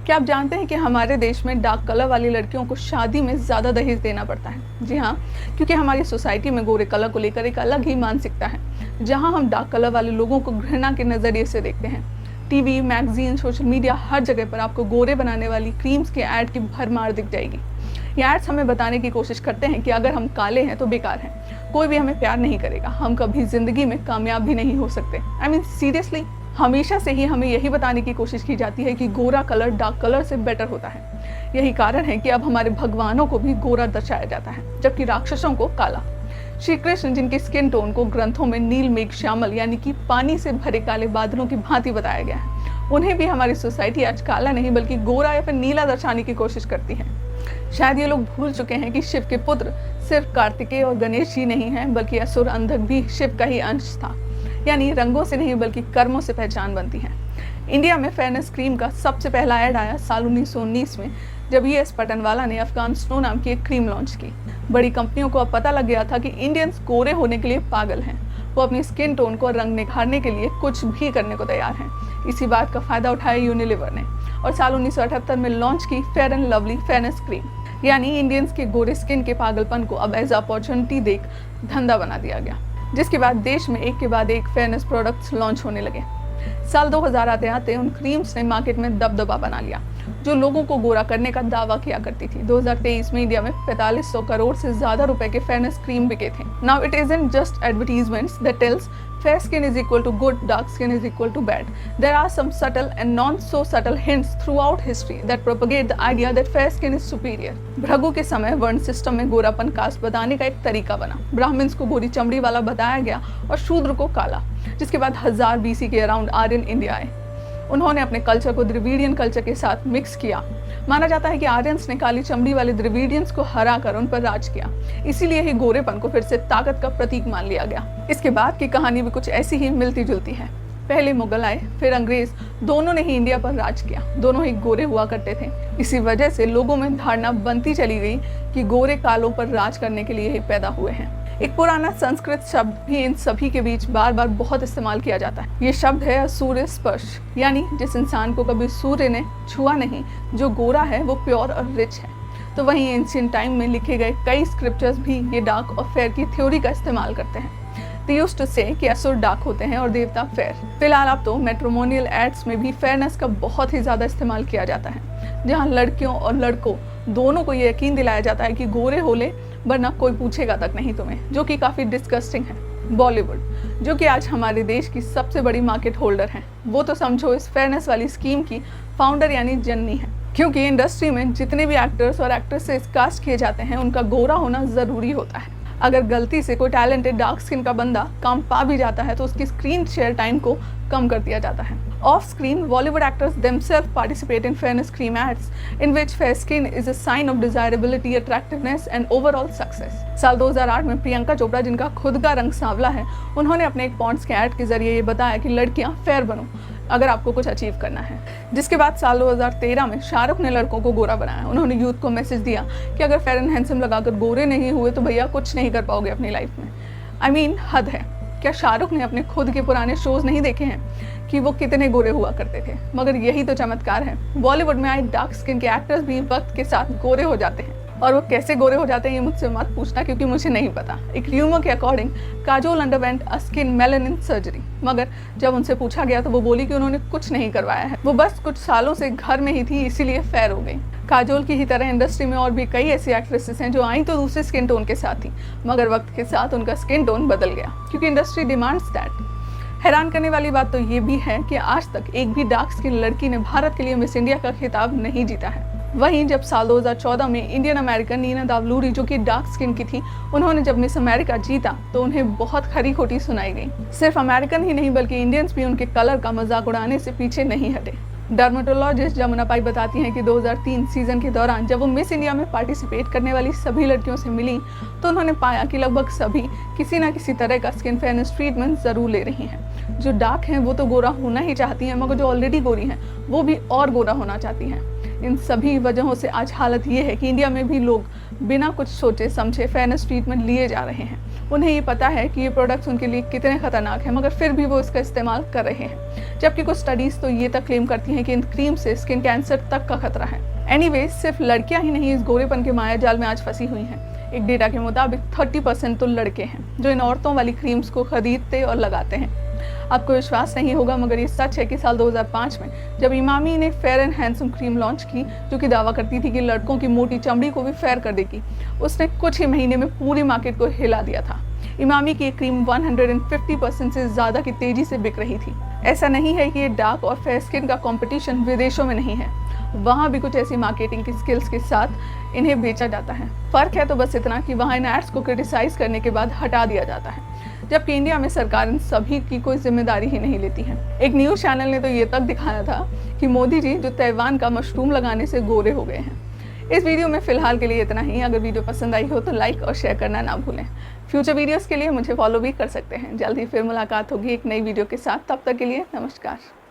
क्या आप जानते हैं कि हमारे देश में डार्क कलर वाली लड़कियों को शादी में ज़्यादा दहेज देना पड़ता है? जी हाँ, क्योंकि हमारी सोसाइटी में गोरे कलर को लेकर एक अलग ही मानसिकता है, जहाँ हम डार्क कलर वाले लोगों को घृणा के नज़रिए से देखते हैं। टीवी, मैगजीन, सोशल मीडिया, हर जगह पर आपको गोरे बनाने वाली क्रीम्स के ऐड की भरमार दिख जाएगी। ये एड्स हमें बताने की कोशिश करते हैं कि अगर हम काले हैं तो बेकार हैं, कोई भी हमें प्यार नहीं करेगा, हम कभी जिंदगी में कामयाब भी नहीं हो सकते। आई मीन सीरियसली, हमेशा से ही हमें यही बताने की कोशिश की जाती है कि गोरा कलर डार्क कलर से बेटर होता है। यही कारण है कि अब हमारे भगवानों को भी गोरा दर्शाया जाता है, जबकि राक्षसों को काला। श्री कृष्ण, जिनकी स्किन टोन को ग्रंथों में नील मेघ श्यामल यानी कि पानी से भरे काले बादलों की भांति बताया गया है, उन्हें भी हमारी सोसाइटी आज काला नहीं बल्कि गोरा या फिर नीला दर्शाने की कोशिश करती है। शायद ये लोग भूल चुके हैं कि शिव के पुत्र सिर्फ कार्तिकेय और गणेश जी नहीं हैं, बल्कि असुर अंधक भी शिव का ही अंश था। यानी रंगों से नहीं बल्कि कर्मों से पहचान बनती है। इंडिया में फेयरनेस क्रीम का सबसे पहला ऐड आया साल 1919 में, जब ES पटनवाला ने अफगान स्नो नाम की एक क्रीम लॉन्च की। बड़ी कंपनियों को अब पता लग गया था कि इंडियंस गोरे होने के लिए पागल हैं। वो अपनी स्किन टोन को रंग निखारने के लिए कुछ भी करने को तैयार हैं। इसी बात का फायदा उठाया यूनिलीवर ने और साल 1978 में लॉन्च की fair and lovely fairness cream. यानी इंडियंस के गोरे स्किन के पागलपन को अब एज अपॉर्चुनिटी देख धंधा बना दिया गया, जिसके बाद देश में एक के बाद एक फेयरनेस प्रोडक्ट्स लॉन्च होने लगे। साल 2000 आते आते उन क्रीम्स ने मार्केट में दबदबा बना लिया, जो लोगों को गोरा करने का दावा किया करती थी। 2023 में इंडिया में 4500 करोड़ से ज्यादा रुपए के फेयरनेस क्रीम बिके थे। Now it isn't just advertisements that tells fair skin is equal to good, dark skin is equal to bad. There are some subtle and non so subtle hints throughout history that propagate the idea that fair skin is superior. Bhrigu के समय वर्ण system में गोरापन cast बताने का एक तरीका बना। Brahmins को गोरी चमड़ी वाला बताया गया और शूद्र को काला, जिसके बाद 1000 BC के अराउंड आर्यन इंडिया आए। उन्होंने अपने कल्चर को द्रविडियन कल्चर के साथ मिक्स किया। माना जाता है कि आर्यंस ने काली चमड़ी वाले द्रविडियंस को हराकर उन पर राज किया, इसीलिए ही गोरेपन को फिर से ताकत का प्रतीक मान लिया गया। इसके बाद की कहानी भी कुछ ऐसी ही मिलती जुलती है। पहले मुगल आए, फिर अंग्रेज, दोनों ने ही इंडिया पर राज किया। दोनों ही गोरे हुआ करते थे। इसी वजह से लोगों में धारणा बनती चली गई कि गोरे कालों पर राज करने के लिए ही पैदा हुए हैं। एक पुराना संस्कृत शब्द भी इन सभी के बीच बार बार बहुत इस्तेमाल किया जाता है। ये शब्द है सूर्य स्पर्श, यानी जिस इंसान को कभी सूर्य ने छुआ नहीं, जो गोरा है वो प्योर और रिच है। तो वहीं एंशिएंट टाइम में लिखे गए कई स्क्रिप्चर्स भी ये डार्क और फेयर की थ्योरी का इस्तेमाल करते हैं। They used to say कि असुर डार्क होते हैं और देवता फेयर। फिलहाल अब तो मैट्रिमोनियल एड्स में भी फेयरनेस का बहुत ही ज़्यादा इस्तेमाल किया जाता है, जहाँ लड़कियों और लड़कों दोनों को ये यकीन दिलाया जाता है कि गोरे हो ले वरना कोई पूछेगा तक नहीं तुम्हें, जो कि काफ़ी डिस्गस्टिंग है। बॉलीवुड, जो कि आज हमारे देश की सबसे बड़ी मार्केट होल्डर है, वो तो समझो इस फेयरनेस वाली स्कीम की फाउंडर यानी जननी है। क्योंकि इंडस्ट्री में जितने भी एक्टर्स और एक्ट्रेसेस कास्ट किए जाते हैं, उनका गोरा होना ज़रूरी होता है। अगर गलती से कोई टैलेंटेड डार्क स्किन का बंदा काम पा भी जाता है तो उसकी स्क्रीन शेयर टाइम को कम कर दिया जाता है। Of screen Bollywood actors themselves participate in fairness cream ads in which fair skin is a sign of desirability, attractiveness and overall success. साल 2008 में प्रियंका चोपड़ा, जिनका खुद का रंग सांवला है, उन्होंने अपने एक पॉन्ड्स के ऐड के जरिए ये बताया कि लड़कियां फेयर बनो अगर आपको कुछ अचीव करना है। जिसके बाद साल 2013 में शाहरुख ने लड़कों को गोरा बनाया। उन्होंने यूथ को मैसेज दिया कि अगर फेयर एंड हैंडसम लगाकर गोरे नहीं हुए तो भैया कुछ नहीं कर पाओगे अपनी लाइफ में। आई मीन हद है। क्या शाहरुख ने अपने खुद के पुराने शोज नहीं देखे हैं कि वो कितने गोरे हुआ करते थे? मगर यही तो चमत्कार है, बॉलीवुड में आए डार्क स्किन के एक्टर्स भी वक्त के साथ गोरे हो जाते हैं। और वो कैसे गोरे हो जाते हैं ये मुझसे मत पूछना, क्योंकि मुझे नहीं पता। एक र्यूमर के अकॉर्डिंग काजोल अंडरवेंट अ स्किन मेलानिन सर्जरी, मगर जब उनसे पूछा गया तो वो बोली कि उन्होंने कुछ नहीं करवाया है, वो बस कुछ सालों से घर में ही थी, इसीलिए फेयर हो गई। काजोल की ही तरह इंडस्ट्री में और भी कई ऐसी एक्ट्रेसेस हैं जो आई तो दूसरे स्किन टोन के साथ थी, मगर वक्त के साथ उनका स्किन टोन बदल गया, क्योंकि इंडस्ट्री डिमांड्स दैट। हैरान करने वाली बात तो ये भी है कि आज तक एक भी डार्क स्किन लड़की ने भारत के लिए मिस इंडिया का खिताब नहीं जीता है। वहीं जब साल 2014 में इंडियन अमेरिकन नीना दावलूरी, जो कि डार्क स्किन की थी, उन्होंने जब मिस अमेरिका जीता तो उन्हें बहुत खरी खोटी सुनाई गई। सिर्फ अमेरिकन ही नहीं बल्कि इंडियंस भी उनके कलर का मजाक उड़ाने से पीछे नहीं हटे। डर्मेटोलॉजिस्ट जमुना पाई बताती हैं कि 2003 सीजन के दौरान जब वो मिस इंडिया में पार्टिसिपेट करने वाली सभी लड़कियों से मिली तो उन्होंने पाया कि लगभग सभी किसी न किसी तरह का स्किन फेयरनेस ट्रीटमेंट ज़रूर ले रही हैं। जो डार्क हैं वो तो गोरा होना ही चाहती हैं, मगर जो ऑलरेडी गोरी हैं वो भी और गोरा होना चाहती हैं। इन सभी वजहों से आज हालत ये है कि इंडिया में भी लोग बिना कुछ सोचे समझे फेयरनेस ट्रीटमेंट लिए जा रहे हैं। उन्हें ये पता है कि ये प्रोडक्ट्स उनके लिए कितने खतरनाक हैं, मगर फिर भी वो इसका इस्तेमाल कर रहे हैं। जबकि कुछ स्टडीज़ तो ये तक क्लेम करती हैं कि इन क्रीम से स्किन कैंसर तक का खतरा है। एनीवे, सिर्फ लड़कियां ही नहीं इस गोरेपन के माया जाल में आज फंसी हुई हैं। एक डेटा के मुताबिक 30% तो लड़के हैं जो इन औरतों वाली क्रीम्स को खरीदते और लगाते हैं। आपको विश्वास नहीं होगा, मगर ये सच है कि साल 2005 में जब इमामी ने fair and handsome cream launch की, जो कि दावा करती थी कि लड़कों की मोटी चमड़ी को भी फेयर कर देगी, उसने कुछ ही महीने में पूरी मार्केट को हिला दिया था। इमामी की ये क्रीम 150% से ज़्यादा की तेज़ी से बिक रही थी। ऐसा नहीं है कि ये डार्क और फेयर स्किन का कंपटीशन विदेशों में नहीं है, वहाँ भी कुछ ऐसी मार्केटिंग की स्किल्स के साथ इन्हें बेचा जाता है। फ़र्क है तो बस इतना कि वहाँ इन एड्स को क्रिटिसाइज़ करने के बाद हटा दिया जाता है, जबकि इंडिया में सरकार इन सभी की कोई जिम्मेदारी ही नहीं लेती है। एक न्यूज़ चैनल ने तो ये तक दिखाया था कि मोदी जी जो ताइवान का मशरूम लगाने से गोरे हो गए हैं। इस वीडियो में फ़िलहाल के लिए इतना ही। अगर वीडियो पसंद आई हो तो लाइक और शेयर करना ना भूलें। फ्यूचर वीडियोज़ के लिए मुझे फॉलो भी कर सकते हैं। जल्द ही फिर मुलाकात होगी एक नई वीडियो के साथ। तब तक के लिए नमस्कार।